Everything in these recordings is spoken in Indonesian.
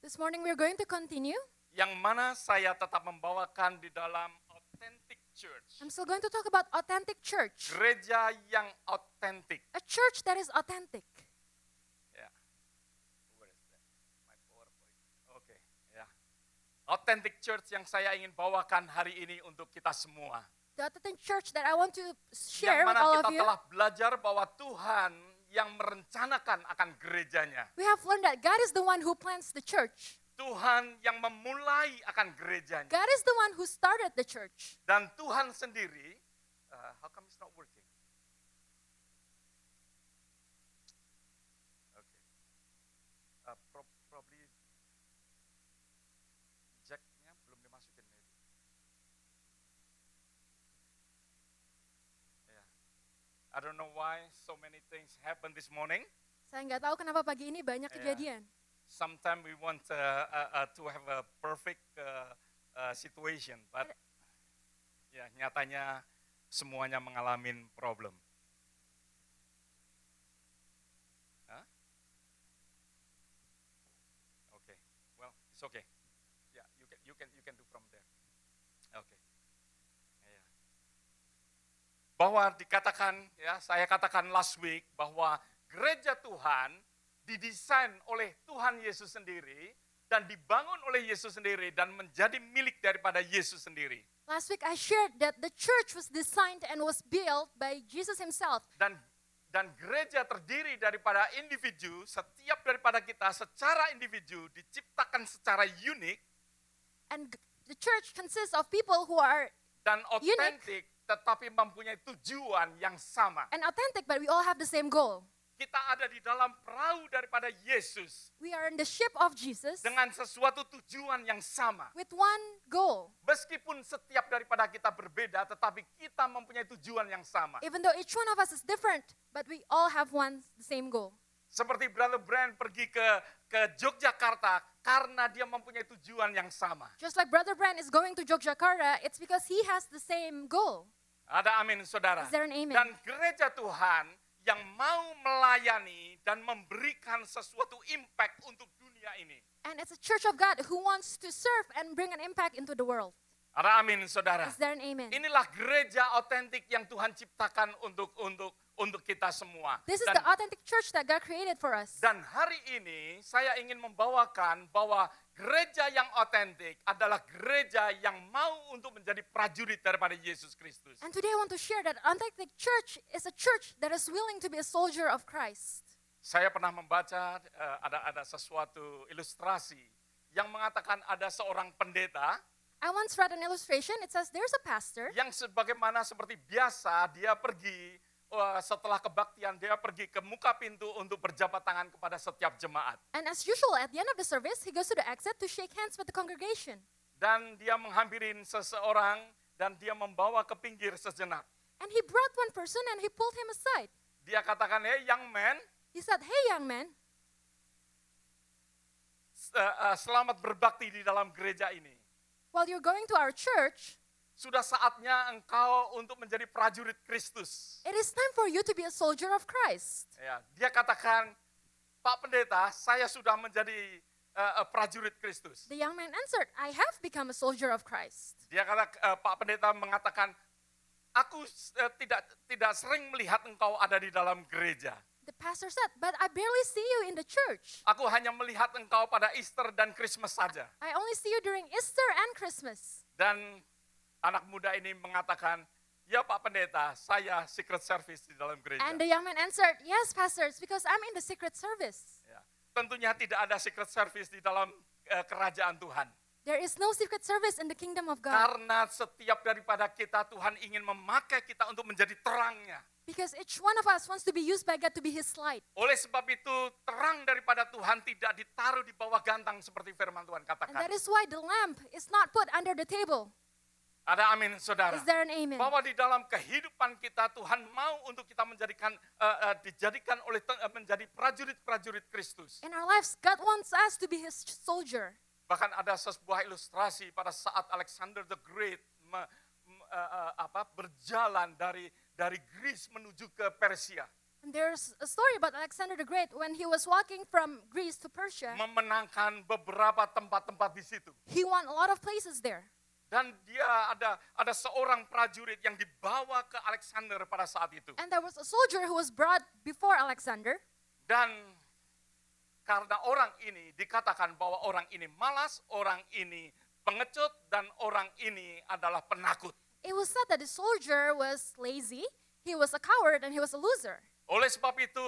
This morning we're going to continue. Yang mana saya tetap membawakan di dalam authentic church. I'm still going to talk about authentic church. Gereja yang autentik. A church that is authentic. Ya. Where is that? My PowerPoint. Oke, ya. Authentic church yang saya ingin bawakan hari ini untuk kita semua. The authentic church that I want to share Yang with mana all kita of you. telah belajar bahwa Tuhan yang merencanakan akan gerejanya. We have learned that God is the one who plants the church. Tuhan yang memulai akan gerejanya. God is the one who started the church. Dan Tuhan sendiri, how come it's not working? Okay. Probably jacknya belum dimasukin maybe. Yeah. I don't know why so many things happen this morning. Saya nggak tahu kenapa pagi ini banyak Yeah. kejadian. Sometimes we want to have a perfect situation, but ya nyatanya semuanya mengalami problem. Huh? Okay, well it's okay. Yeah, you can do from there. Okay. Yeah. Bahwa dikatakan ya, saya katakan last week bahwa gereja Tuhan didesain oleh Tuhan Yesus sendiri dan dibangun oleh Yesus sendiri dan menjadi milik daripada Yesus sendiri. Last week I shared that the church was designed and was built by Jesus himself. Dan gereja terdiri daripada individu, setiap daripada kita secara individu diciptakan secara unik And the church consists of people who are dan otentik tetapi mempunyai tujuan yang sama. and authentic, but we all have the same goal. Kita ada di dalam perahu daripada Yesus We are in the ship of Jesus dengan sesuatu tujuan yang sama. with one goal. Meskipun setiap daripada kita berbeda, tetapi kita mempunyai tujuan yang sama. Even though each one of us is different, but we all have the same goal. Seperti Brother Brand pergi ke Yogyakarta karena dia mempunyai tujuan yang sama. Just like Brother Brand is going to Yogyakarta, it's because he has the same goal. Ada amin, saudara. Is there an amen? Dan gereja Tuhan yang mau melayani dan memberikan sesuatu impact untuk dunia ini. And it's a church of God who wants to serve and bring an impact into the world. Ada amin, saudara. Is there an amen? Inilah gereja otentik yang Tuhan ciptakan untuk kita semua. This is the authentic church that God created for us. Dan hari ini saya ingin membawakan bahwa gereja yang otentik adalah gereja yang mau untuk menjadi prajurit daripada Yesus Kristus. And today I want to share that authentic church is a church that is willing to be a soldier of Christ. Saya pernah membaca ada sesuatu ilustrasi yang mengatakan ada seorang pendeta I once read an illustration. It says there's a pastor yang sebagaimana seperti biasa dia pergi setelah kebaktian dia pergi ke muka pintu untuk berjabat tangan kepada setiap jemaat. and as usual at the end of the service, he goes to the exit to shake hands with the congregation. Dan dia menghampirin seseorang dan dia membawa ke pinggir sejenak. And he brought one person and he pulled him aside. Dia katakan, "Hey young man, He said, "Hey young man, selamat berbakti di dalam gereja ini. while you're going to our church, Sudah saatnya engkau untuk menjadi prajurit Kristus." it is time for you to be a soldier of Christ." Ya, dia katakan, "Pak Pendeta, saya sudah menjadi prajurit Kristus." The young man answered, "I have become a soldier of Christ." Dia kata, Pak Pendeta mengatakan, "Aku tidak sering melihat engkau ada di dalam gereja. The pastor said, "But I barely see you in the church. Aku hanya melihat engkau pada Easter dan Christmas saja." I only see you during Easter and Christmas." Dan anak muda ini mengatakan, "Ya Pak Pendeta, saya secret service di dalam gereja." And the young man answered, "Yes, pastor, it's because I'm in the secret service." Ya, tentunya tidak ada secret service di dalam kerajaan Tuhan. There is no secret service in the kingdom of God. Karena setiap daripada kita, Tuhan ingin memakai kita untuk menjadi terangnya. Because each one of us wants to be used by God to be his light. Oleh sebab itu, terang daripada Tuhan tidak ditaruh di bawah gantang seperti firman Tuhan And katakan. that is why the lamp is not put under the table. Ada amin, saudara. Is there an amen? Bahwa di dalam kehidupan kita, Tuhan mau untuk kita dijadikan menjadi prajurit-prajurit Kristus. In our lives, God wants us to be his soldier. Bahkan ada sebuah ilustrasi pada saat Alexander the Great berjalan dari Greece menuju ke Persia. And there's a story about Alexander the Great when he was walking from Greece to Persia. memenangkan beberapa tempat-tempat di situ. He won a lot of places there. Dan dia ada seorang prajurit yang dibawa ke Alexander pada saat itu. And there was a soldier who was brought before Alexander. Dan karena orang ini dikatakan bahwa orang ini malas, orang ini pengecut, dan orang ini adalah penakut. It was said that the soldier was lazy, he was a coward, and he was a loser. Oleh sebab itu,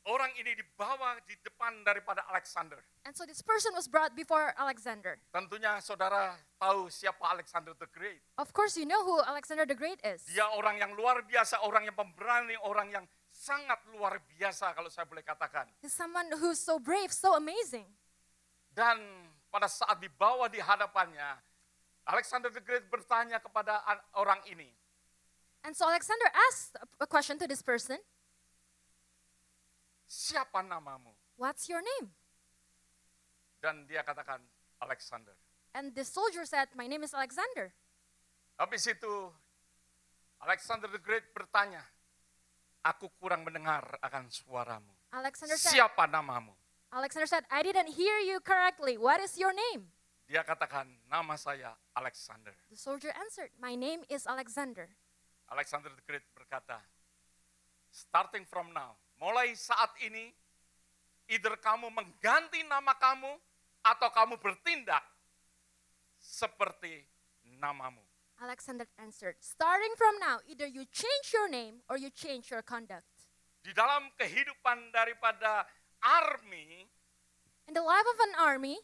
orang ini dibawa di depan daripada Alexander. And so this person was brought before Alexander. Tentunya saudara tahu siapa Alexander the Great. Of course, you know who Alexander the Great is. Dia orang yang luar biasa, orang yang pemberani, orang yang sangat luar biasa kalau saya boleh katakan. He's someone who's so brave, so amazing. Dan pada saat dibawa di hadapannya, Alexander the Great bertanya kepada orang ini, And so Alexander asked a question to this person. siapa namamu? What's your name? Dan dia katakan, Alexander. And the soldier said, my name is Alexander. Habis itu, Alexander the Great bertanya, aku kurang mendengar akan suaramu. Alexander said, Siapa namamu? I didn't hear you correctly. What is your name? Dia katakan, nama saya Alexander. The soldier answered, my name is Alexander. Alexander the Great berkata, starting from now, mulai saat ini, either kamu mengganti nama kamu atau kamu bertindak seperti namamu. Alexander answered, starting from now, either you change your name or you change your conduct. Di dalam kehidupan daripada army, In the life of an army,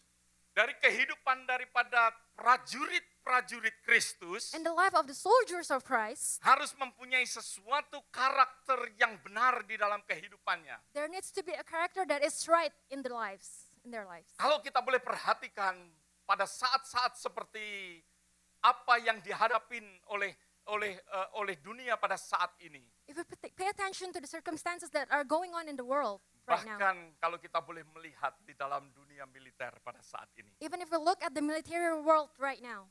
dari kehidupan daripada prajurit-prajurit Kristus, in the life of the soldiers of Christ, harus mempunyai sesuatu karakter yang benar di dalam kehidupannya. there needs to be a character that is right in their lives. Kalau kita boleh perhatikan pada saat-saat seperti apa yang dihadapin oleh dunia pada saat ini. If we pay attention to the circumstances that are going on in the world right now, Bahkan kalau kita boleh melihat di dalam dunia militer pada saat ini. even if we look at the military world right now,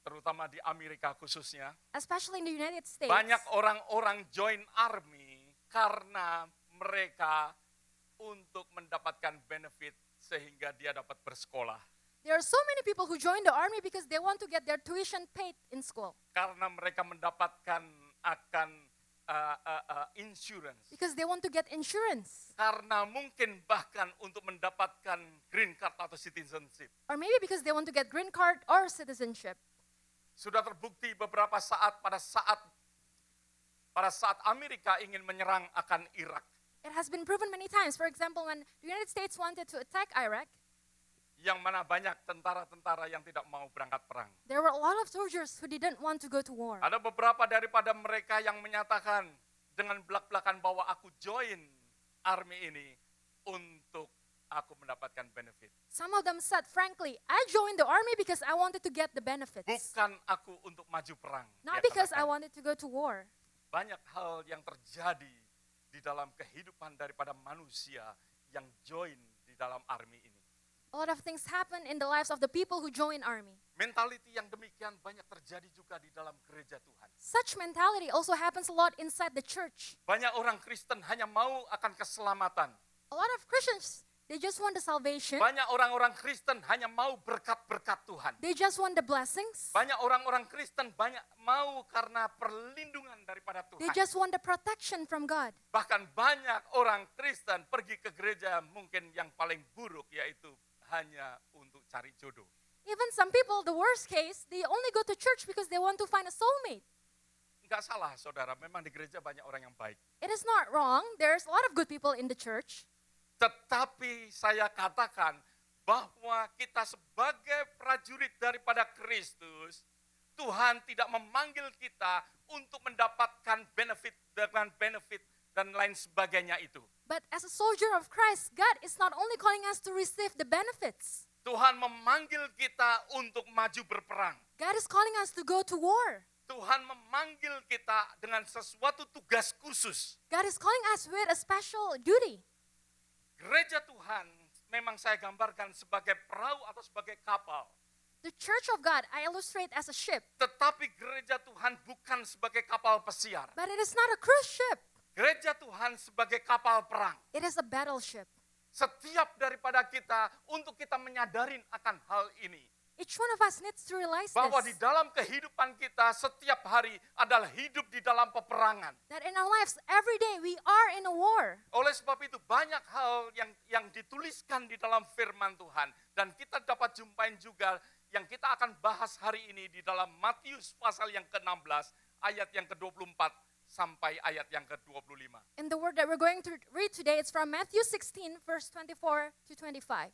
Terutama di Amerika khususnya. especially in the United States, Banyak orang-orang join army karena mereka untuk mendapatkan benefit sehingga dia dapat bersekolah. there are so many people who join the army because they want to get their tuition paid in school. Karena mereka mendapatkan akan insurance. Because they want to get insurance. Karena mungkin bahkan untuk mendapatkan green card atau citizenship. Or maybe because they want to get green card or citizenship. Sudah terbukti beberapa saat pada saat Amerika ingin menyerang akan Irak. It has been proven many times. For example, when the United States wanted to attack Iraq, Yang mana banyak tentara-tentara yang tidak mau berangkat perang. there were a lot of soldiers who didn't want to go to war. Ada beberapa daripada mereka yang menyatakan dengan belak-belakan bahwa aku join army ini untuk aku mendapatkan benefit. Some of them said, frankly, I joined the army because I wanted to get the benefits. Bukan aku untuk maju perang. Not dia because I katakan. wanted to go to war. Banyak hal yang terjadi di dalam kehidupan daripada manusia yang join di dalam army ini. A lot of things happen in the lives of the people who join army. Mentality yang demikian banyak terjadi juga di dalam gereja Tuhan. Such mentality also happens a lot inside the church. Banyak orang Kristen hanya mau akan keselamatan. A lot of Christians, they just want the salvation. Banyak orang-orang Kristen hanya mau berkat-berkat Tuhan. They just want the blessings. Banyak orang-orang Kristen banyak mau karena perlindungan daripada They Tuhan. just want the protection from God. Bahkan banyak orang Kristen pergi ke gereja mungkin yang paling buruk yaitu hanya untuk cari jodoh. Even some people, the worst case, they only go to church because they want to find a soulmate. Enggak salah saudara, memang di gereja banyak orang yang baik. It is not wrong. There's a lot of good people in the church. Tetapi saya katakan bahwa kita sebagai prajurit daripada Kristus, Tuhan tidak memanggil kita untuk mendapatkan benefit dengan benefit dan lain sebagainya itu. But as a soldier of Christ, God is not only calling us to receive the benefits. Tuhan memanggil kita untuk maju berperang. God is calling us to go to war. Tuhan memanggil kita dengan sesuatu tugas khusus. God is calling us with a special duty. Gereja Tuhan memang saya gambarkan sebagai perahu atau sebagai kapal. The church of God, I illustrate as a ship. Tetapi gereja Tuhan bukan sebagai kapal pesiar. But it is not a cruise ship. Gereja Tuhan sebagai kapal perang. It is a battleship. Setiap daripada kita untuk kita menyadarin akan hal ini. Each one of us needs to realize Bahwa di this. dalam kehidupan kita setiap hari adalah hidup di dalam peperangan. That in our lives, every day, we are in a war. Oleh sebab itu banyak hal yang dituliskan di dalam firman Tuhan. Dan kita dapat jumpain juga yang kita akan bahas hari ini di dalam Matius pasal yang ke-16 ayat yang ke-24 sampai ayat yang ke-25. In the word that we're going to read today, it's from Matthew 16, verse 24 to 25.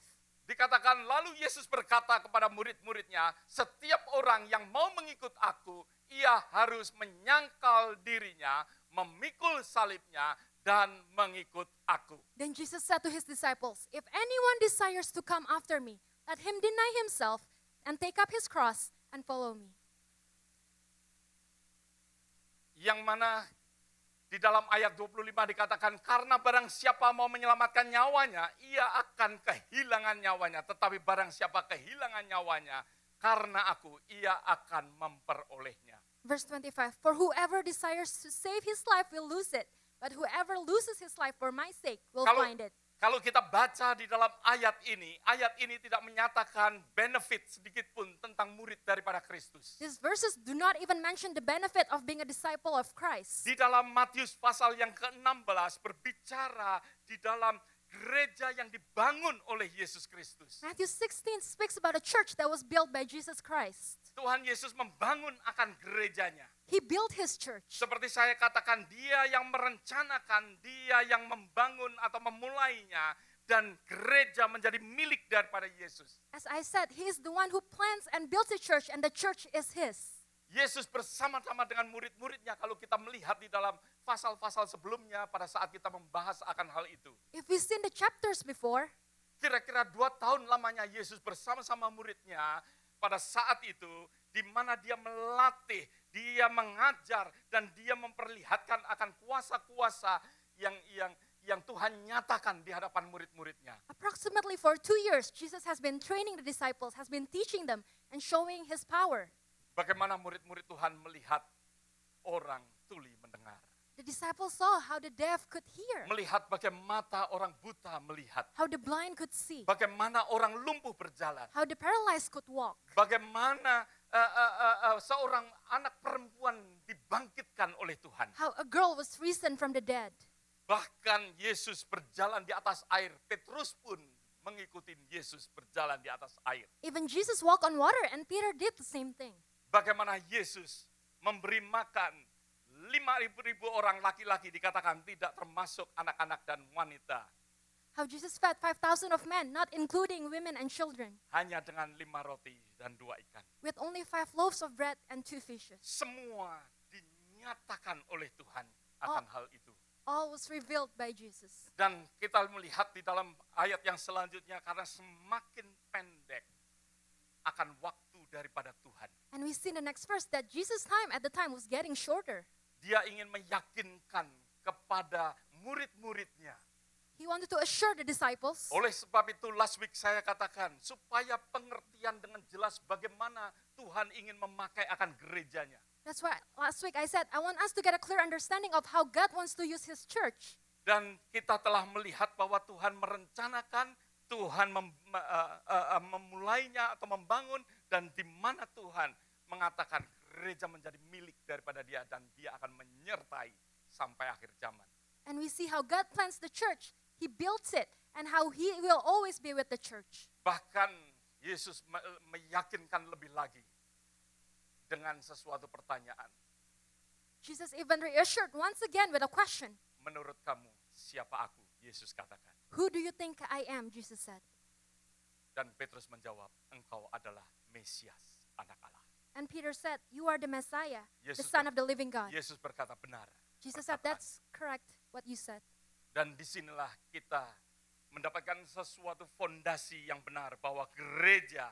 Dikatakan lalu Yesus berkata kepada murid-muridnya, setiap orang yang mau mengikut aku, ia harus menyangkal dirinya, memikul salibnya, dan mengikut aku. Then Jesus said to his disciples, if anyone desires to come after me, let him deny himself and take up his cross and follow me. Yang mana di dalam ayat 25 dikatakan, karena barang siapa mau menyelamatkan nyawanya, ia akan kehilangan nyawanya. Tetapi barang siapa kehilangan nyawanya, karena aku, ia akan memperolehnya. Verse 25, for whoever desires to save his life will lose it, but whoever loses his life for my sake will find it. Kalau kita baca di dalam ayat ini tidak menyatakan benefit sedikit pun tentang murid daripada Kristus. These verses do not even mention the benefit of being a disciple of Christ. Di dalam Matius pasal yang ke-16 berbicara di dalam gereja yang dibangun oleh Yesus Kristus. Matthew 16 speaks about a church that was built by Jesus Christ. Tuhan Yesus membangun akan gerejanya. He built his church. Seperti saya katakan, dia yang merencanakan, dia yang membangun atau memulainya, dan gereja menjadi milik daripada Yesus. As I said, he is the one who plans and builds a church, and the church is his. Yesus bersama-sama dengan murid-muridnya, kalau kita melihat di dalam pasal-pasal sebelumnya pada saat kita membahas akan hal itu. If we've seen the chapters before, Kira-kira 2 tahun lamanya Yesus bersama-sama muridnya pada saat itu, di mana dia melatih, dia mengajar, dan dia memperlihatkan akan kuasa-kuasa yang Tuhan nyatakan di hadapan murid-muridnya. approximately for 2 years, Jesus has been training the disciples, has been teaching them and showing his power. Bagaimana murid-murid Tuhan melihat orang tuli mendengar. The disciples saw how the deaf could hear, Melihat bagaimana mata orang buta melihat. how the blind could see, Bagaimana orang lumpuh berjalan. how the paralyzed could walk, Bagaimana seorang anak perempuan dibangkitkan oleh Tuhan. how a girl was risen from the dead. Bahkan Yesus berjalan di atas air. Petrus pun mengikuti Yesus berjalan di atas air. Even Jesus walked on water, and Peter did the same thing. Bagaimana Yesus memberi makan 5.000 orang laki-laki, dikatakan tidak termasuk anak-anak dan wanita. How Jesus fed 5,000 of men, not including women and children, Hanya dengan 5 roti dan 2 ikan. with only 5 loaves of bread and 2 fishes. Semua dinyatakan oleh Tuhan akan hal itu. All was revealed by Jesus. Dan kita melihat di dalam ayat yang selanjutnya, karena semakin pendek akan waktu daripada Tuhan. And we see in the next verse that Jesus' time at the time was getting shorter. Dia ingin meyakinkan kepada murid-muridnya. He wanted to assure the disciples. Oleh sebab itu last week saya katakan, supaya pengertian dengan jelas bagaimana Tuhan ingin memakai akan gerejanya. That's why last week I said, I want us to get a clear understanding of how God wants to use his church. Dan kita telah melihat bahwa Tuhan merencanakan, Tuhan memulainya atau membangun, dan di mana Tuhan mengatakan gereja menjadi milik daripada dia, dan dia akan menyertai sampai akhir zaman. And we see how God plans the church. He builds it, and how he will always be with the church. Bahkan Yesus meyakinkan lebih lagi dengan sesuatu pertanyaan. Jesus even reassured once again with a question. Menurut kamu siapa aku? Yesus katakan. Who do you think I am? Jesus said. Dan Petrus menjawab, engkau adalah Mesias, anak Allah. And Peter said, you are the Messiah, the Yesus Son of the living God. Yesus berkata benar. Jesus said, that's correct what you said. Dan disinilah kita mendapatkan sesuatu fondasi yang benar bahwa gereja,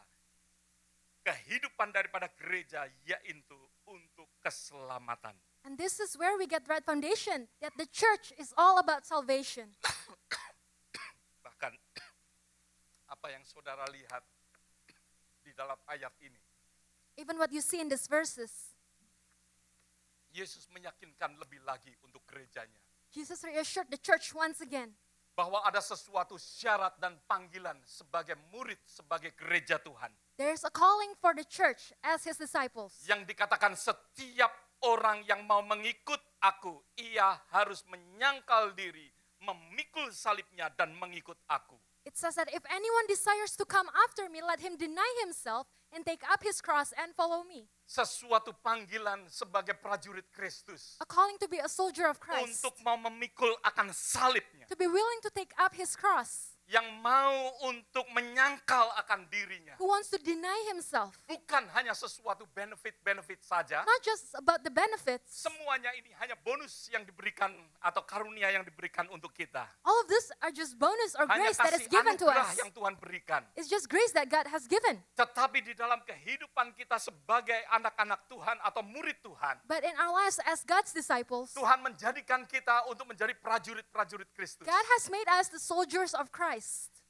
kehidupan daripada gereja yaitu untuk keselamatan. And this is where we get the right foundation, that the church is all about salvation. Bahkan apa yang saudara lihat di dalam ayat ini, Even what you see in these verses, Yesus meyakinkan lebih lagi untuk gerejanya. Jesus reassured the church once again bahwa ada sesuatu syarat dan panggilan sebagai murid, sebagai gereja Tuhan. there's a calling for the church as his disciples. Yang dikatakan setiap orang yang mau mengikut aku, ia harus menyangkal diri, memikul salibnya dan mengikut aku. It says that if anyone desires to come after me, let him deny himself and take up his cross and follow me. Sesuatu panggilan sebagai prajurit Kristus A calling to be a soldier of Christ. untuk mau memikul akan salibnya. To be willing to take up his cross. Yang mau untuk menyangkal akan dirinya. Who wants to deny himself. Bukan hanya sesuatu benefit-benefit saja. Not just about the benefits. Semuanya ini hanya bonus yang diberikan atau karunia yang diberikan untuk kita. All of this are just bonus or Hanya grace that is kasih given to anugerah us. yang Tuhan berikan. It's just grace that God has given. Tetapi di dalam kehidupan kita sebagai anak-anak Tuhan atau murid Tuhan, But in our lives as God's disciples, Tuhan menjadikan kita untuk menjadi prajurit-prajurit Kristus. God has made us the soldiers of Christ.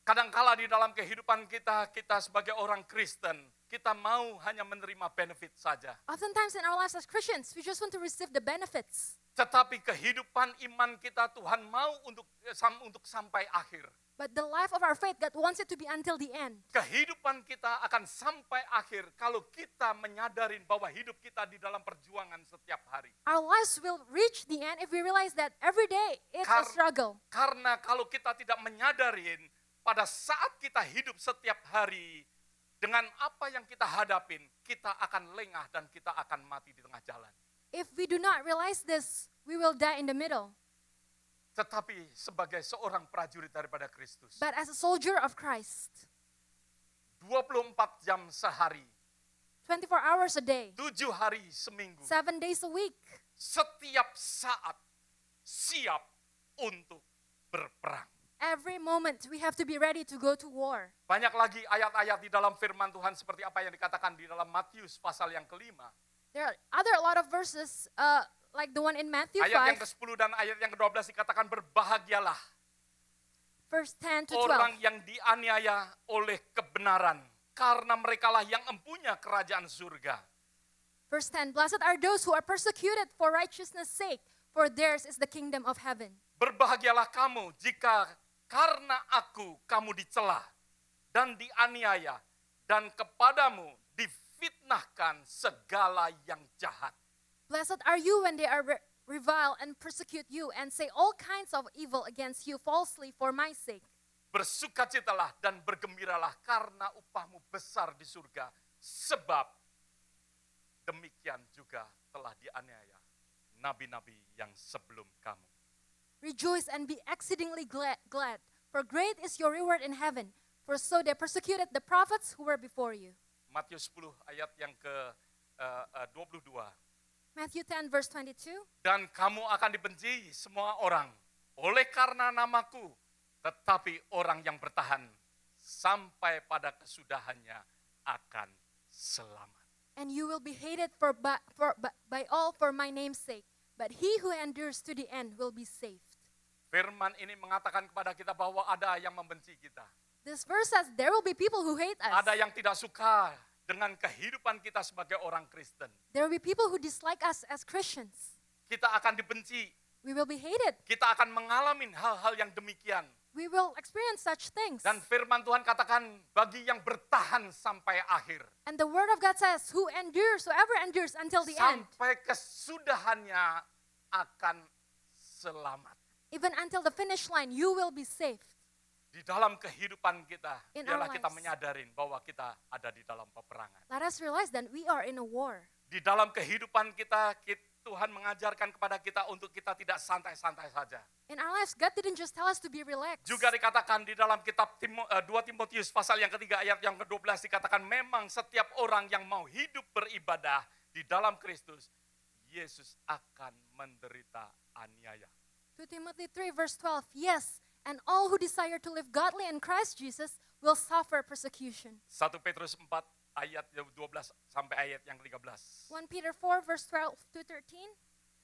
Kadangkala di dalam kehidupan kita, kita sebagai orang Kristen, kita mau hanya menerima benefit saja. Oftentimes in our lives as Christians, we just want to receive the benefits. Tetapi kehidupan iman kita Tuhan mau untuk sampai akhir. But the life of our faith, God wants it to be until the end. Kehidupan kita akan sampai akhir kalau kita menyadarin bahwa hidup kita di dalam perjuangan setiap hari. Our lives will reach the end if we realize that every day it's a struggle. Karena kalau kita tidak menyadarin pada saat kita hidup setiap hari dengan apa yang kita hadapin, kita akan lengah dan kita akan mati di tengah jalan. If we do not realize this, we will die in the middle. Tetapi sebagai seorang prajurit daripada Kristus, But as a soldier of Christ, 24 jam sehari, 24 hours a day, 7 hari seminggu, 7 days a week, setiap saat siap untuk berperang. every moment we have to be ready to go to war. Banyak lagi ayat-ayat di dalam firman Tuhan seperti apa yang dikatakan di dalam Matius pasal yang kelima. There are a lot of verses like the one in Matthew Ayat yang 5, ke-10 dan ayat yang ke-12 dikatakan berbahagialah verse 10 to orang 12. yang dianiaya oleh kebenaran, karena merekalah yang empunya kerajaan surga. Verse 10, blessed are those who are persecuted for righteousness' sake, for theirs is the kingdom of heaven. Berbahagialah kamu jika karena aku kamu dicela dan dianiaya dan kepadamu difitnahkan segala yang jahat. Blessed are you when they are revile and persecute you and say all kinds of evil against you falsely for my sake. Bersukacitalah dan bergembiralah karena upahmu besar di surga, sebab demikian juga telah dianiaya nabi-nabi yang sebelum kamu. Rejoice and be exceedingly glad, for great is your reward in heaven, for so they persecuted the prophets who were before you. Matius 10 ayat yang ke-22. Matthew 10 verse 22. Dan kamu akan dibenci semua orang oleh karena namaku, tetapi orang yang bertahan sampai pada kesudahannya akan selamat. And you will be hated by all for my name's sake, but he who endures to the end will be saved. Firman ini mengatakan kepada kita bahwa ada yang membenci kita. This verse says there will be people who hate us. Ada yang tidak suka dengan kehidupan kita sebagai orang Kristen. There will be people who dislike us as Christians. Kita akan dibenci. We will be hated. Kita akan mengalami hal-hal yang demikian. We will experience such things. Dan firman Tuhan katakan bagi yang bertahan sampai akhir. And the word of God says, whoever endures until the end, Sampai kesudahannya akan selamat. even until the finish line, you will be saved. Di dalam kehidupan kita, In our biarlah kita lives. menyadarin bahwa kita ada di dalam peperangan. Let us realize that we are in a war. Di dalam kehidupan kita, Tuhan mengajarkan kepada kita untuk kita tidak santai-santai saja. In our lives, God didn't just tell us to be relaxed. Juga dikatakan di dalam kitab 2 Timotius pasal yang ketiga ayat yang ke-12 dikatakan memang setiap orang yang mau hidup beribadah di dalam Kristus, Yesus akan menderita aniaya. 2 Timothy 3 verse 12, yes, and all who desire to live godly in Christ Jesus will suffer persecution. 1 Petrus 4 ayat 12 sampai ayat yang 13. 1 Peter 4 verse 12 to 13,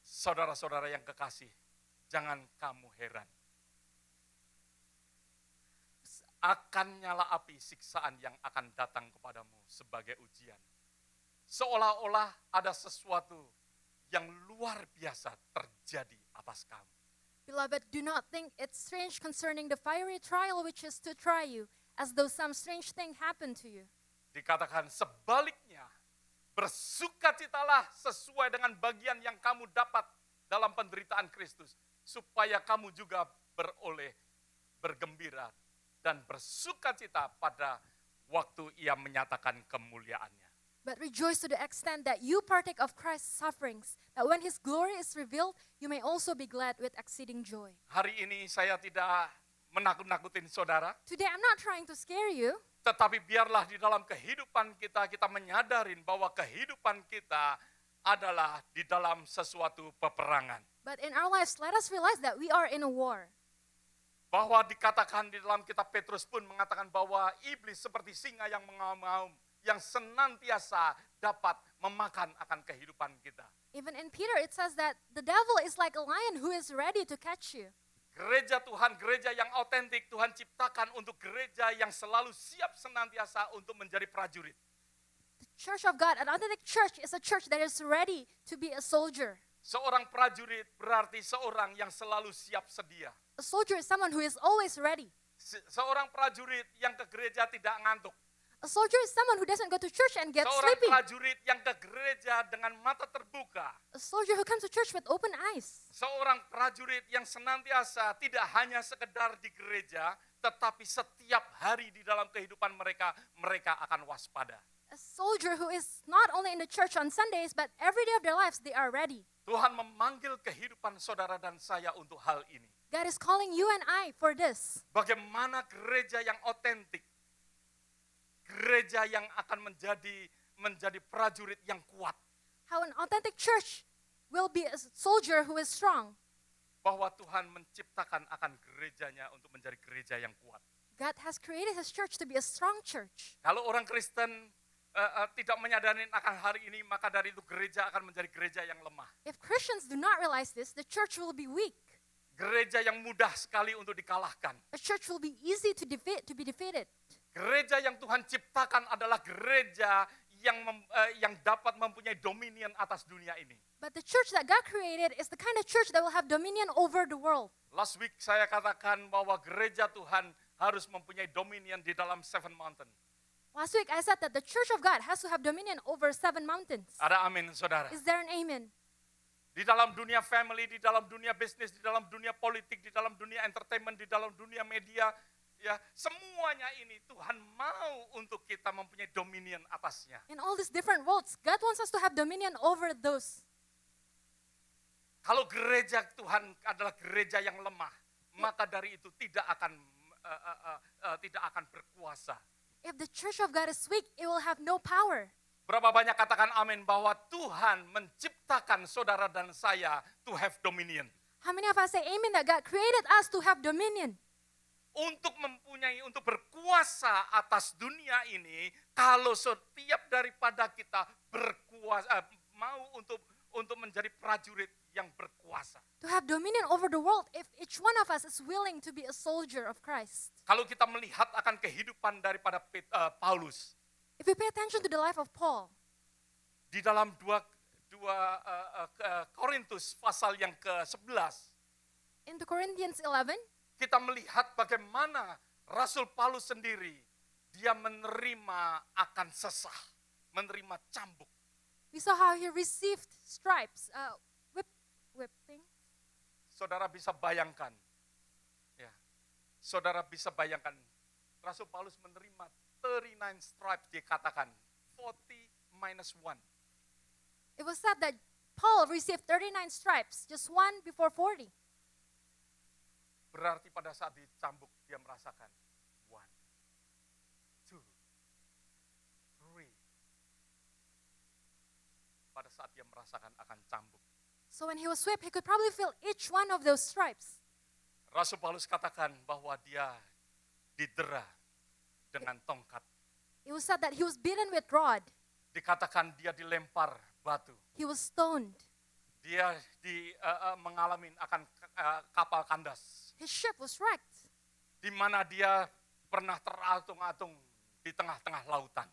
Saudara-saudara yang kekasih, jangan kamu heran. Akan nyala api siksaan yang akan datang kepadamu sebagai ujian. Seolah-olah ada sesuatu yang luar biasa terjadi atas kamu. Beloved, do not think it's strange concerning the fiery trial which is to try you, as though some strange thing happened to you. Dikatakan sebaliknya, bersukacitalah sesuai dengan bagian yang kamu dapat dalam penderitaan Kristus, supaya kamu juga beroleh bergembira dan bersukacita pada waktu ia menyatakan kemuliaannya. But rejoice to the extent that you partake of Christ's sufferings, that when his glory is revealed, you may also be glad with exceeding joy. Hari ini saya tidak menakut-nakutin saudara, Today, I'm not trying to scare you, tetapi biarlah di dalam kehidupan kita menyadarin bahwa kehidupan kita adalah di dalam sesuatu peperangan. but in our lives, let us realize that we are in a war. Bahwa dikatakan di dalam kitab Petrus pun mengatakan bahwa iblis seperti singa yang mengaum-ngaum, yang senantiasa dapat memakan akan kehidupan kita. Even in Peter, it says that the devil is like a lion who is ready to catch you. Gereja Tuhan, gereja yang autentik Tuhan ciptakan untuk gereja yang selalu siap senantiasa untuk menjadi prajurit. The church of God, an authentic church, is a church that is ready to be a soldier. Seorang prajurit berarti seorang yang selalu siap sedia. A soldier is someone who is always ready. Seorang prajurit yang ke gereja tidak ngantuk. A soldier is someone who doesn't go to church and get Seorang sleepy. prajurit yang ke gereja dengan mata terbuka. A soldier who comes to church with open eyes. Seorang prajurit yang senantiasa tidak hanya sekedar di gereja, tetapi setiap hari di dalam kehidupan mereka, mereka akan waspada. A soldier who is not only in the church on Sundays, but every day of their lives, they are ready. Tuhan memanggil kehidupan saudara dan saya untuk hal ini. God is calling you and I for this. Bagaimana gereja yang otentik, gereja yang akan menjadi prajurit yang kuat. How an authentic church will be a soldier who is strong. Bahwa Tuhan menciptakan akan gerejanya untuk menjadi gereja yang kuat. God has created his church to be a strong church. Kalau orang Kristen tidak menyadari akan hari ini, maka dari itu gereja akan menjadi gereja yang lemah. If Christians do not realize this, the church will be weak. Gereja yang mudah sekali untuk dikalahkan. A church will be easy to be defeated. Gereja yang Tuhan ciptakan adalah gereja yang dapat mempunyai dominion atas dunia ini. But the church that God created is the kind of church that will have dominion over the world. Last week saya katakan bahwa gereja Tuhan harus mempunyai dominion di dalam 7 mountain. Last week I said that the church of God has to have dominion over 7 mountains. Ada amin, saudara. Is there an amen? Di dalam dunia family, di dalam dunia bisnis, di dalam dunia politik, di dalam dunia entertainment, di dalam dunia media, ya semuanya ini Tuhan mau untuk kita mempunyai dominion atasnya. In all these different worlds, God wants us to have dominion over those. Kalau gereja Tuhan adalah gereja yang lemah, maka dari itu tidak akan berkuasa. If the church of God is weak, it will have no power. Berapa banyak katakan amin bahwa Tuhan menciptakan saudara dan saya to have dominion. How many of us say amen that God created us to have dominion? Untuk berkuasa atas dunia ini, kalau setiap daripada kita berkuasa, mau untuk menjadi prajurit yang berkuasa. To have dominion over the world if each one of us is willing to be a soldier of Christ. Kalau kita melihat akan kehidupan daripada Paulus, If we pay attention to the life of Paul, di dalam 2 Korintus pasal yang ke-11, in the Corinthians 11, kita melihat bagaimana Rasul Paulus sendiri, dia menerima akan sesah, menerima cambuk. we saw how he received stripes, whipping. Saudara bisa bayangkan, ya, saudara bisa bayangkan, Rasul Paulus menerima 39 stripes, dikatakan 40 minus 1. It was said that Paul received 39 stripes, just one before 40. Berarti pada saat dicambuk, dia merasakan 1, 2, 3. Pada saat dia merasakan akan cambuk. So when he was whipped, he could probably feel each one of those stripes. Rasul Paulus katakan bahwa dia didera dengan tongkat. It was said that he was beaten with rod. Dikatakan dia dilempar batu. He was stoned. Dia mengalami akan kapal kandas. His ship was wrecked. Di mana dia pernah teratung-atung di tengah-tengah lautan.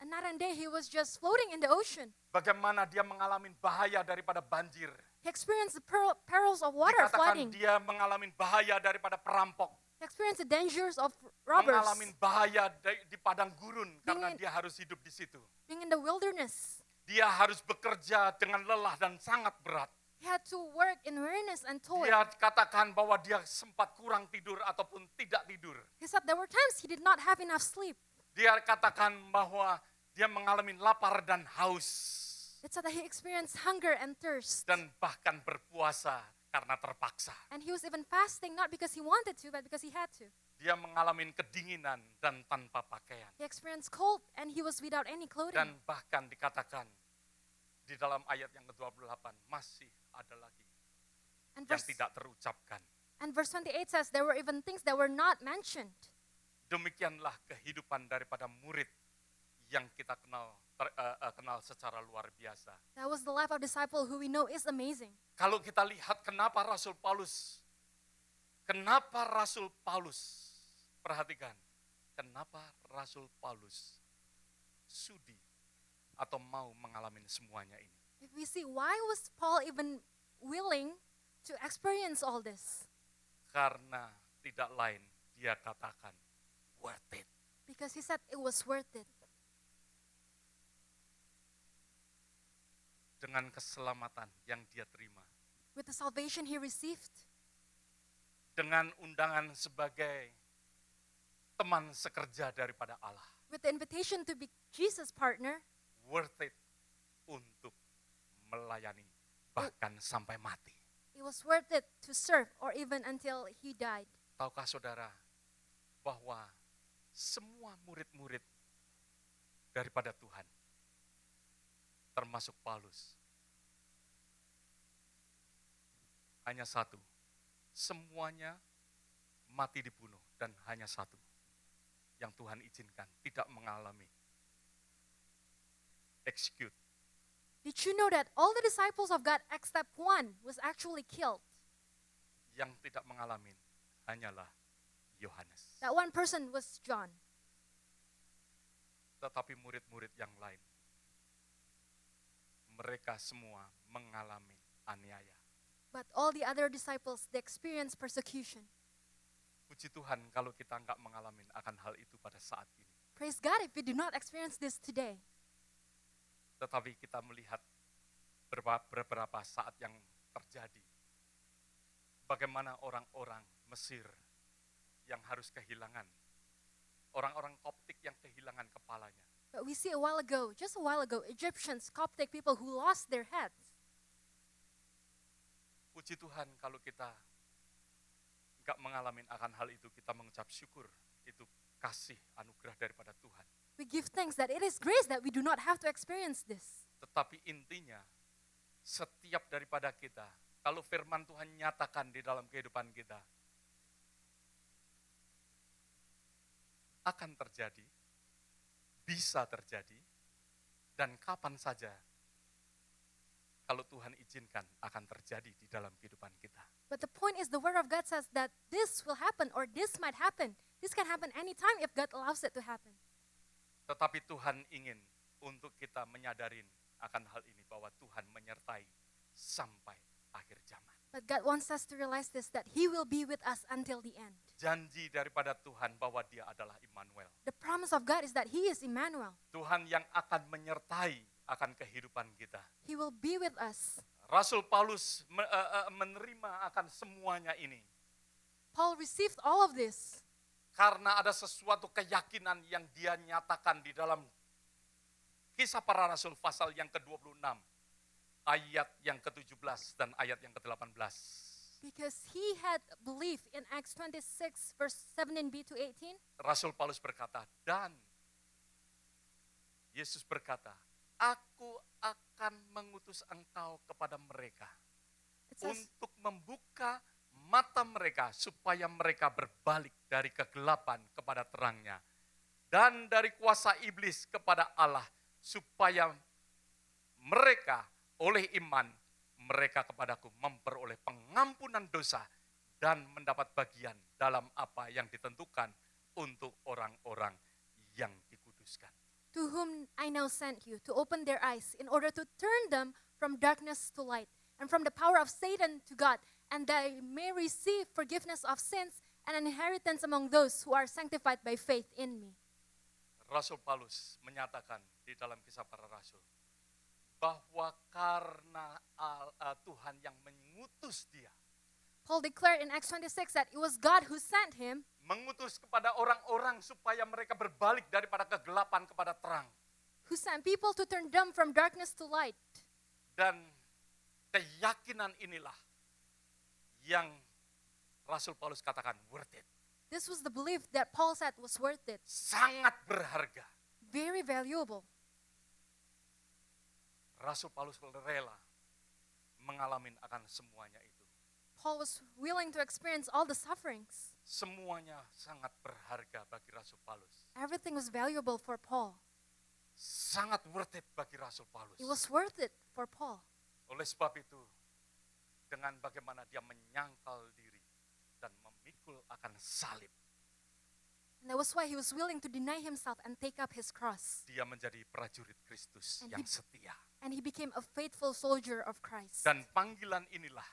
And night and day he was just floating in the ocean. Bagaimana dia mengalami bahaya daripada banjir. He experienced the perils of water Dikatakan flooding. dia mengalami bahaya daripada perampok. He experienced the dangers of robbers. Mengalami bahaya di padang gurun karena Being- dia harus hidup di situ. Being in the wilderness, Dia harus bekerja dengan lelah dan sangat berat. he had to work in weariness and toil. Dia katakan bahwa dia sempat kurang tidur ataupun tidak tidur. He said there were times he did not have enough sleep. Dia katakan bahwa dia mengalami lapar dan haus. It said that he experienced hunger and thirst. Dan bahkan berpuasa karena terpaksa. And he was even fasting not because he wanted to, but because he had to. Dia mengalami kedinginan dan tanpa pakaian. He experienced cold and he was without any clothing. Dan bahkan dikatakan di dalam ayat yang ke-28 masih ada lagi And yang verse, tidak terucapkan. and verse 28 says there were even things that were not mentioned. Demikianlah kehidupan daripada murid yang kita kenal secara luar biasa. That was the life of disciple who we know is amazing. Kalau kita lihat kenapa Rasul Paulus, perhatikan, kenapa Rasul Paulus sudi atau mau mengalami semuanya ini. If we see why was Paul even willing to experience all this? Karena tidak lain dia katakan worth it. Because he said it was worth it. Dengan keselamatan yang dia terima. With the salvation he received, Dengan undangan sebagai teman sekerja daripada Allah. with the invitation to be Jesus' partner, Worth it untuk melayani bahkan sampai mati. it was worth it to serve or even until he died. Tahukah saudara bahwa semua murid-murid daripada Tuhan, termasuk Paulus, hanya satu, semuanya mati dibunuh dan hanya satu yang Tuhan izinkan tidak mengalami execute. Did you know that all the disciples of God except one was actually killed? Yang tidak mengalami hanyalah Yohanes. That one person was John. Tetapi murid-murid yang lain, mereka semua mengalami aniaya. But all the other disciples, they experienced persecution. Puji Tuhan kalau kita enggak mengalami akan hal itu pada saat ini. Praise God if we do not experience this today. Tetapi kita melihat beberapa saat yang terjadi. Bagaimana orang-orang Mesir yang harus kehilangan. Orang-orang Koptik yang kehilangan kepalanya. But we see just a while ago, Egyptians, Coptic people who lost their heads. Puji Tuhan kalau kita enggak mengalami akan hal itu, kita mengucap syukur. Itu kasih anugerah daripada Tuhan. We give thanks that it is grace that we do not have to experience this. Tetapi intinya, setiap daripada kita, kalau firman Tuhan nyatakan di dalam kehidupan kita, akan terjadi, bisa terjadi, dan kapan saja, kalau Tuhan izinkan akan terjadi di dalam kehidupan kita. But the point is the word of God says that this will happen or this might happen. This can happen anytime if God allows it to happen. Tetapi Tuhan ingin untuk kita menyadarin akan hal ini bahwa Tuhan menyertai sampai akhir zaman. But God wants us to realize this, that He will be with us until the end. Janji daripada Tuhan bahwa Dia adalah Immanuel. The promise of God is that He is Emmanuel. Tuhan yang akan menyertai akan kehidupan kita. He will be with us. Rasul Paulus menerima akan semuanya ini. Paul received all of this Karena ada sesuatu keyakinan yang dia nyatakan di dalam Kisah Para Rasul pasal yang ke-26. Ayat yang ke-17 dan ayat yang ke-18. because he had belief in Acts 26 verse 17b to 18. Rasul Paulus berkata, dan Yesus berkata, aku akan mengutus engkau kepada mereka It says, untuk membuka mata mereka supaya mereka berbalik dari kegelapan kepada terangnya dan dari kuasa iblis kepada Allah supaya mereka oleh iman mereka kepadaku memperoleh pengampunan dosa dan mendapat bagian dalam apa yang ditentukan untuk orang-orang yang dikuduskan. to whom I now sent you, to open their eyes, in order to turn them from darkness to light, and from the power of Satan to God, and they may receive forgiveness of sins and an inheritance among those who are sanctified by faith in me. Rasul Paulus menyatakan di dalam Kisah Para Rasul bahwa karena Tuhan yang mengutus dia, Paul declared in Acts 26 that it was God who sent him, mengutus kepada orang-orang supaya mereka berbalik daripada kegelapan kepada terang. who sent people to turn them from darkness to light. Dan keyakinan inilah yang Rasul Paulus katakan worth it. This was the belief that Paul said was worth it, Sangat berharga. very valuable. Rasul Paulus rela mengalami akan semuanya itu. Paul was willing to experience all the sufferings. Semuanya sangat berharga bagi Rasul Paulus. Everything was valuable for Paul. Sangat worth it bagi Rasul Paulus. It was worth it for Paul. Oleh sebab itu, dengan bagaimana dia menyangkal diri dan memikul akan salib, And that was why he was willing to deny himself and take up his cross. dia menjadi prajurit Kristus And yang he- setia. And he became a faithful soldier of Christ. Dan panggilan inilah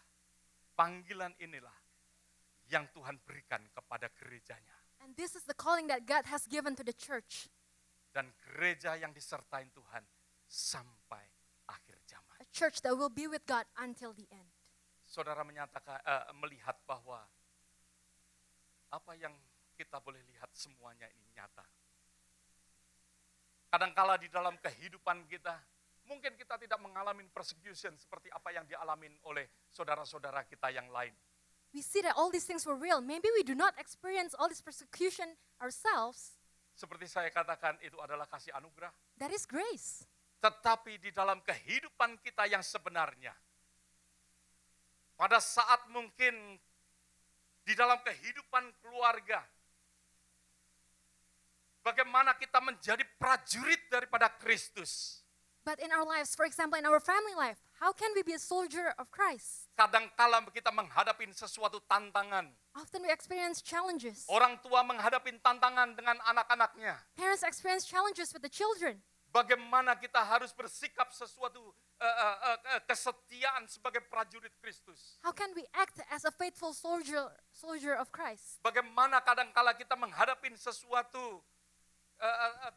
yang Tuhan berikan kepada gerejanya. And this is the calling that God has given to the church. Dan gereja yang disertai Tuhan sampai akhir zaman. A church that will be with God until the end. Saudara melihat bahwa apa yang kita boleh lihat semuanya ini nyata. Kadangkala di dalam kehidupan kita, mungkin kita tidak mengalami persecution seperti apa yang dialami oleh saudara-saudara kita yang lain. We see that all these things were real. Maybe we do not experience all this persecution ourselves. Seperti saya katakan, itu adalah kasih anugerah. That is grace. Tetapi di dalam kehidupan kita yang sebenarnya, pada saat mungkin di dalam kehidupan keluarga, bagaimana kita menjadi prajurit daripada Kristus. But in our lives, for example, in our family life, how can we be a soldier of Christ? Kadangkala kita menghadapi sesuatu tantangan. Often we experience challenges. Orang tua menghadapi tantangan dengan anak-anaknya. Parents experience challenges with the children. Bagaimana kita harus bersikap sesuatu kesetiaan sebagai prajurit Kristus. How can we act as a faithful soldier of Christ? Bagaimana kadangkala kita menghadapi sesuatu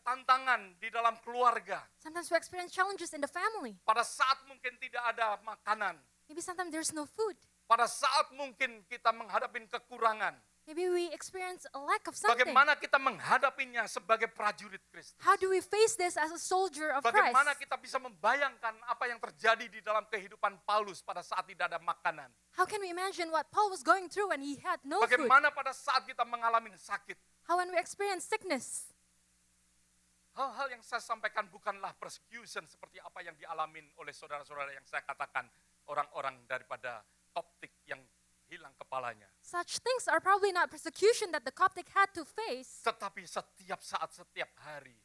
tantangan di dalam keluarga. Sometimes we experience challenges in the family. Pada saat mungkin tidak ada makanan. Maybe sometimes there's no food. Pada saat mungkin kita menghadapi kekurangan. Maybe we experience a lack of something. Bagaimana kita menghadapinya sebagai prajurit Kristus? How do we face this as a soldier of Christ? Bagaimana kita bisa membayangkan apa yang terjadi di dalam kehidupan Paulus pada saat tidak ada makanan? How can we imagine what Paul was going through when he had no food? Bagaimana pada saat kita mengalami sakit? How when we experience sickness? Hal-hal yang saya sampaikan bukanlah persecution seperti apa yang dialami oleh saudara-saudara yang saya katakan orang-orang daripada Koptik yang hilang kepalanya. Such things are probably not persecution that the Coptic had to face. Tetapi setiap saat, setiap hari,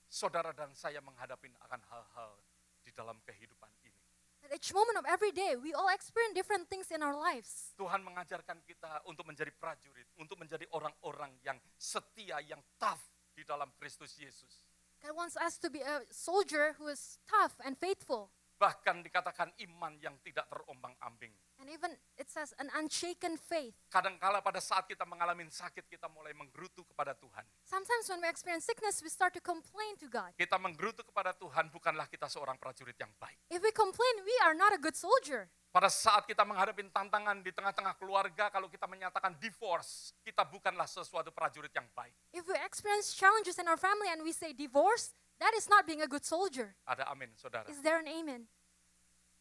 saudara dan saya menghadapi akan hal-hal di dalam kehidupan ini. At each moment of every day, we all experience different things in our lives. Tuhan mengajarkan kita untuk menjadi prajurit, untuk menjadi orang-orang yang setia, yang tough di dalam Kristus Yesus. God wants us to be a soldier who is tough and faithful. Bahkan dikatakan iman yang tidak terombang-ambing. And even it says an unshaken faith. Kadangkala pada saat kita mengalami sakit, kita mulai menggerutu kepada Tuhan. Sometimes when we experience sickness, we start to complain to God. Kita menggerutu kepada Tuhan, bukanlah kita seorang prajurit yang baik. If we complain, we are not a good soldier. Pada saat kita menghadapi tantangan di tengah-tengah keluarga, kalau kita menyatakan divorce, kita bukanlah sesuatu prajurit yang baik. If we experience challenges in our family and we say divorce, that is not being a good soldier. Ada amin, saudara. Is there an amen?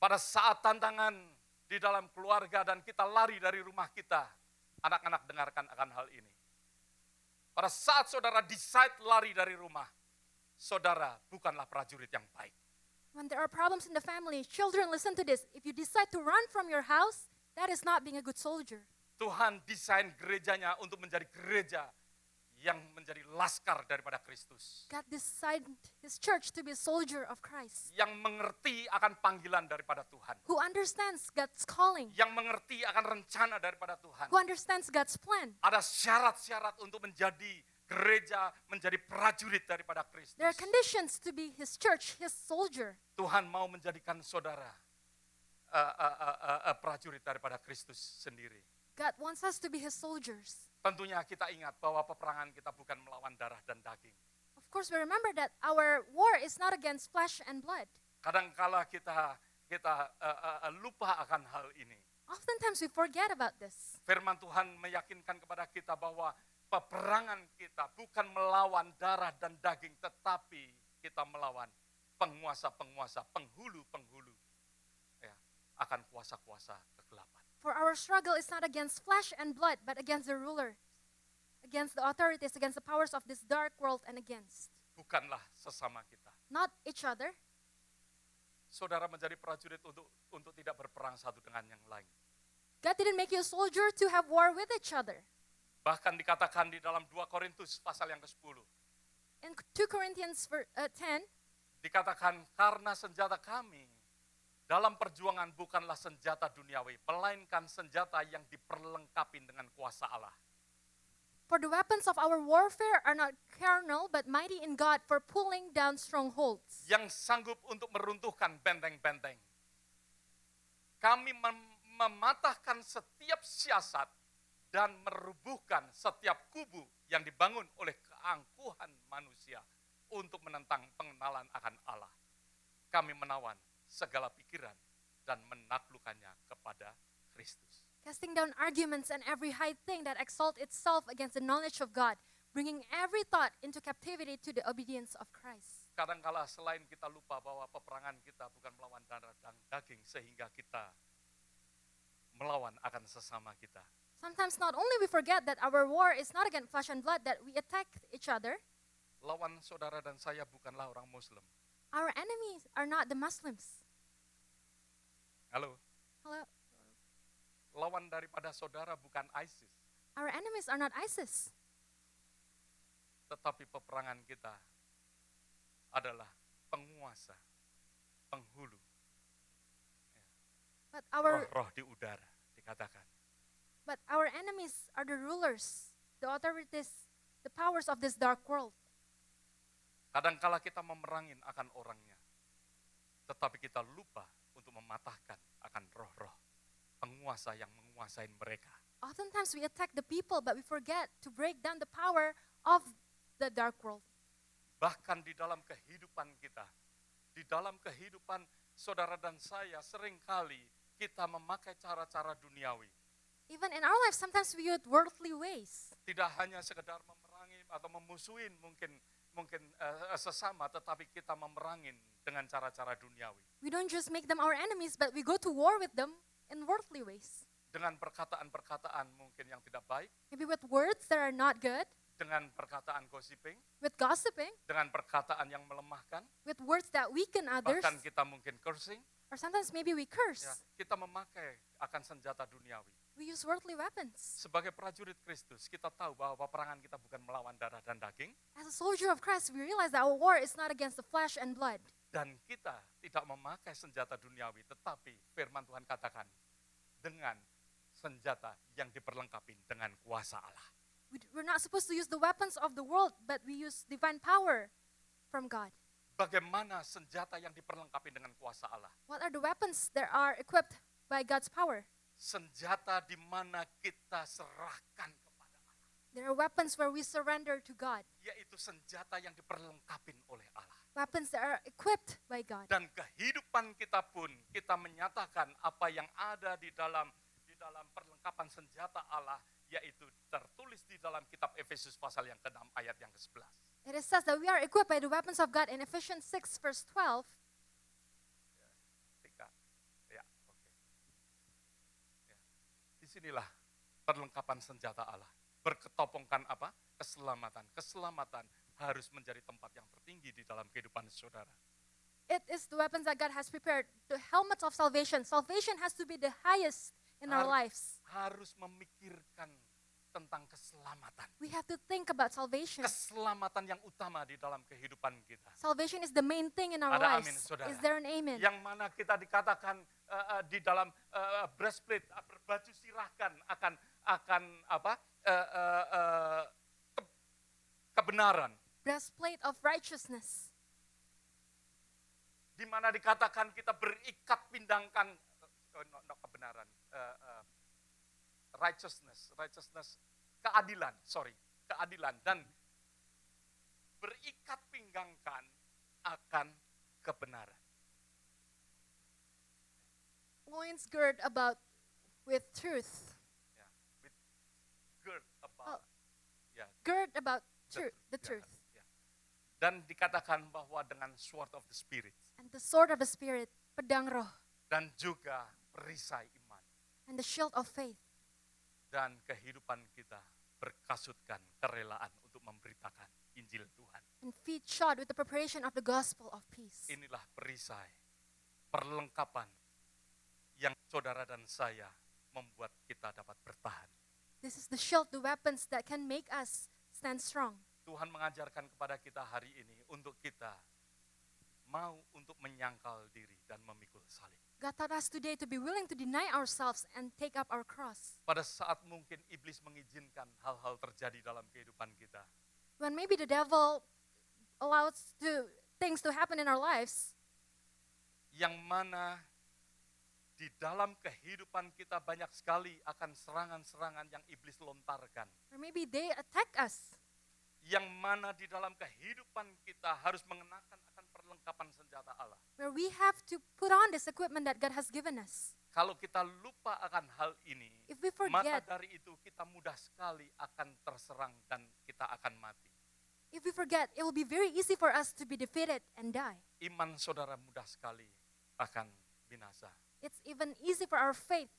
Pada saat tantangan di dalam keluarga dan kita lari dari rumah kita, anak-anak dengarkan akan hal ini. Pada saat saudara decide lari dari rumah, saudara bukanlah prajurit yang baik. When there are problems in the family, children, listen to this. If you decide to run from your house, that is not being a good soldier. Tuhan desain gerejanya untuk menjadi gereja yang menjadi laskar daripada Kristus. God decided his church to be a soldier of Christ. Yang mengerti akan panggilan daripada Tuhan. Who understands God's calling. Yang mengerti akan rencana daripada Tuhan. Who understands God's plan. Ada syarat-syarat untuk menjadi gereja, menjadi prajurit daripada Kristus. There are conditions to be his church, his soldier. Tuhan mau menjadikan saudara prajurit daripada Kristus sendiri. God wants us to be His soldiers. Tentunya kita ingat bahwa peperangan kita bukan melawan darah dan daging. Of course, we remember that our war is not against flesh and blood. Kadangkala kita lupa akan hal ini. Oftentimes we forget about this. Firman Tuhan meyakinkan kepada kita bahwa peperangan kita bukan melawan darah dan daging, tetapi kita melawan penguasa-penguasa, penghulu-penghulu, ya, akan kuasa-kuasa kegelapan. For our struggle is not against flesh and blood, but against the ruler, against the authorities, against the powers of this dark world, and against Bukanlah sesama kita. not each other. Saudara menjadi prajurit untuk tidak berperang satu dengan yang lain. God didn't make you a soldier to have war with each other. Bahkan dikatakan di dalam 2 Korintus pasal yang ke-10. In 2 Corinthians 10, Dikatakan karena senjata kami dalam perjuangan bukanlah senjata duniawi, melainkan senjata yang diperlengkapi dengan kuasa Allah. for the weapons of our warfare are not carnal, but mighty in God for pulling down strongholds. Yang sanggup untuk meruntuhkan benteng-benteng. Kami mematahkan setiap siasat dan merubuhkan setiap kubu yang dibangun oleh keangkuhan manusia untuk menentang pengenalan akan Allah. Kami menawan segala pikiran dan menaklukkannya kepada Kristus. Casting down arguments and every high thing that exalts itself against the knowledge of God, bringing every thought into captivity to the obedience of Christ. Kadangkala selain kita lupa bahwa peperangan kita bukan melawan darah dan daging, sehingga kita melawan akan sesama kita. Sometimes not only we forget that our war is not against flesh and blood, that we attack each other. Lawan saudara dan saya bukanlah orang Muslim. Our enemies are not the Muslims. Halo, Hello. lawan daripada saudara bukan ISIS, Our enemies are not ISIS. tetapi peperangan kita adalah penguasa, penghulu, But our roh-roh di udara dikatakan. but our enemies are the rulers, the authorities, the powers of this dark world. Kadangkala kita memerangin akan orangnya, tetapi kita lupa untuk mematahkan akan roh-roh penguasa yang menguasai mereka. Oftentimes we attack the people, but we forget to break down the power of the dark world. Bahkan di dalam kehidupan kita, di dalam kehidupan saudara dan saya, seringkali kita memakai cara-cara duniawi. Even in our life, sometimes we use worldly ways. Tidak hanya sekedar memerangi atau memusuhin mungkin sesama, tetapi kita memerangin dengan cara-cara duniawi. We don't just make them our enemies, but we go to war with them in worldly ways. Dengan perkataan-perkataan mungkin yang tidak baik, Maybe with words that are not good, dengan perkataan gossiping, with gossiping, dengan perkataan yang melemahkan, with words that weaken others, bahkan kita mungkin cursing, or sometimes maybe we curse. ya, kita memakai akan senjata duniawi. We use worldly weapons. Sebagai prajurit Kristus, kita tahu bahwa peperangan kita bukan melawan darah dan daging, As a soldier of Christ, we realize that our war is not against the flesh and blood. dan kita tidak memakai senjata duniawi, tetapi firman Tuhan katakan, dengan senjata yang diperlengkapi dengan kuasa Allah. We're not supposed to use the weapons of the world, but we use divine power from God. Bagaimana senjata yang diperlengkapi dengan kuasa Allah? What are the weapons that are equipped by God's power? Senjata di mana kita serahkan kepada Allah, There are weapons where we surrender to God. yaitu senjata yang diperlengkapi oleh Allah. Weapons that are equipped by God. Dan kehidupan kita pun, kita menyatakan apa yang ada di dalam perlengkapan senjata Allah, yaitu tertulis di dalam kitab Efesus pasal yang ke-6 ayat yang ke-11. It says that we are equipped by the weapons of God in Ephesians 6 verse 12. Ya, oke. Ya. Disinilah perlengkapan senjata Allah. Berketopongkan apa? Keselamatan. Keselamatan harus menjadi tempat yang tertinggi di dalam kehidupan saudara. It is the weapons that God has prepared, the helmets of salvation. Salvation has to be the highest in our lives. Harus memikirkan tentang keselamatan. We have to think about salvation. Keselamatan yang utama di dalam kehidupan kita. Salvation is the main thing in our Ada lives. amin, saudara. Is there an amen? Yang mana kita dikatakan di dalam breastplate, berbaju sirahkan akan apa? Kebenaran. Breastplate of righteousness. Di mana dikatakan kita berikat kebenaran, righteousness, keadilan dan berikat pinggangkan akan kebenaran. Loins gird about with truth. Ya, with gird about, Oh. ya, Gird about the the ya, truth. ya. Dan dikatakan bahwa dengan sword of the spirit And the sword of the Spirit, pedang roh, dan juga perisai iman and the shield of faith. dan kehidupan kita berkasutkan kerelaan untuk memberitakan Injil Tuhan. And feet shod with the preparation of the gospel of peace. Inilah perisai, perlengkapan yang saudara dan saya membuat kita dapat bertahan. This is the shield, the weapons that can make us stand strong. Tuhan mengajarkan kepada kita hari ini untuk kita mau untuk menyangkal diri dan memikul salib. God taught us today to be willing to deny ourselves and take up our cross. Pada saat mungkin iblis mengizinkan hal-hal terjadi dalam kehidupan kita, When maybe the devil allows things to happen in our lives, yang mana di dalam kehidupan kita banyak sekali akan serangan-serangan yang iblis lontarkan. or maybe they attack us, Yang mana di dalam kehidupan kita harus mengenakan akan perlengkapan senjata Allah. where we have to put on this equipment that God has given us. Kalau kita lupa akan hal ini, If we maka forget, dari itu kita mudah sekali akan terserang dan kita akan mati. it will be very easy for us to be defeated and die. Iman saudara mudah sekali akan binasa. It's even easy for our faith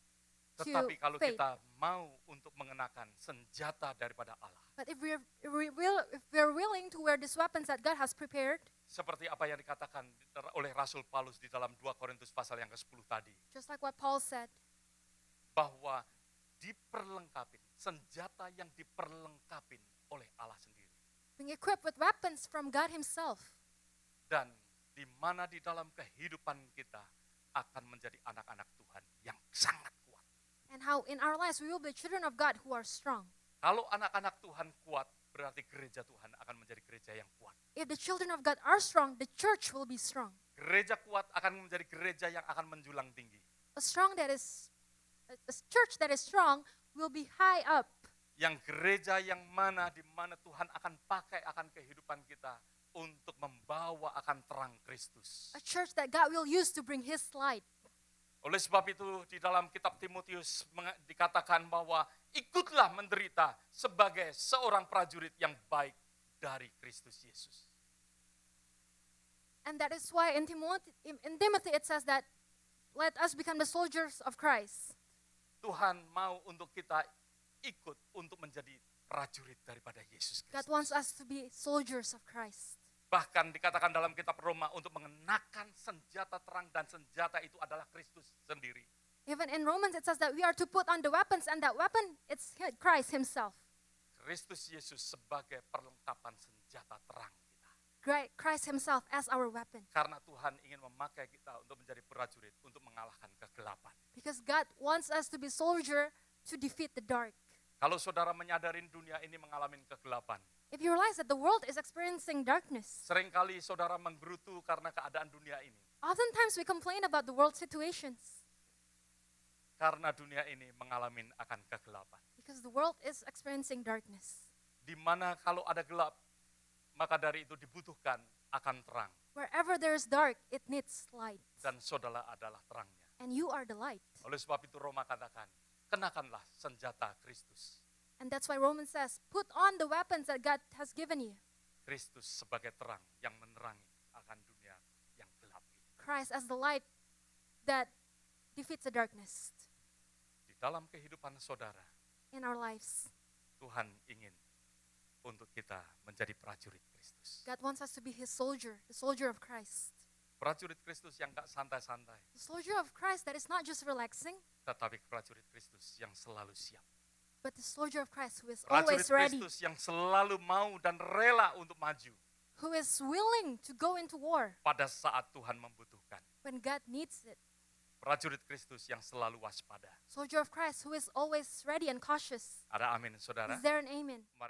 to Tetapi kalau fade. kita mau untuk mengenakan senjata daripada Allah, But if we're willing to wear these weapons that God has prepared, seperti apa yang dikatakan oleh Rasul Paulus di dalam 2 Korintus pasal yang ke-10 tadi, just like what Paul said, bahwa diperlengkapin, senjata yang diperlengkapin oleh Allah sendiri. being equipped with weapons from God Himself, Dan di mana di dalam kehidupan kita akan menjadi anak-anak Tuhan yang sangat kuat. and how in our lives we will be children of God who are strong. Kalau anak-anak Tuhan kuat, berarti gereja Tuhan akan menjadi gereja yang kuat. If the children of God are strong, the church will be strong. Gereja kuat akan menjadi gereja yang akan menjulang tinggi. A church that is strong will be high up. Yang gereja yang mana di mana Tuhan akan pakai akan kehidupan kita untuk membawa akan terang Kristus. A church that God will use to bring His light. Oleh sebab itu di dalam kitab Timotius dikatakan bahwa ikutlah menderita sebagai seorang prajurit yang baik dari Kristus Yesus. And that is why in Timothy it says that let us become the soldiers of Christ. Tuhan mau untuk kita ikut untuk menjadi prajurit daripada Yesus God Kristus. wants us to be soldiers of Christ. Bahkan dikatakan dalam kitab Roma untuk mengenakan senjata terang dan senjata itu adalah Kristus sendiri. Even in Romans it says that we are to put on the weapons, and that weapon, it's Christ Himself. Kristus Yesus sebagai perlengkapan senjata terang kita. Christ Himself as our weapon. Karena Tuhan ingin memakai kita untuk menjadi prajurit untuk mengalahkan kegelapan. Because God wants us to be soldier to defeat the dark. Kalau saudara menyadarin dunia ini mengalami kegelapan, If you realize that the world is experiencing darkness, seringkali saudara menggerutu karena keadaan dunia ini. oftentimes we complain about the world situations Karena dunia ini mengalami akan kegelapan. because the world is experiencing darkness. Di mana kalau ada gelap, maka dari itu dibutuhkan akan terang. Wherever there is dark, it needs light. Dan saudara adalah terangnya. And you are the light. Oleh sebab itu Roma katakan, kenakanlah senjata Kristus. And that's why Romans says, put on the weapons that God has given you. Kristus sebagai terang yang menerangi akan dunia yang gelap ini. Christ as the light that defeats the darkness Di dalam kehidupan saudara, in our lives. Tuhan ingin untuk kita menjadi prajurit Kristus. God wants us to be His soldier, the soldier of Christ. Prajurit Kristus yang gak santai-santai, The soldier of Christ that is not just relaxing, tetapi prajurit Kristus yang selalu siap. but the soldier of Christ who is Prajurit always ready, Kristus yang selalu mau dan rela untuk maju who is willing to go into war pada saat Tuhan membutuhkan. when God needs it. Prajurit Kristus yang selalu waspada. Soldier of Christ who is always ready and cautious. Ada amin saudara? Is there an amen? Mari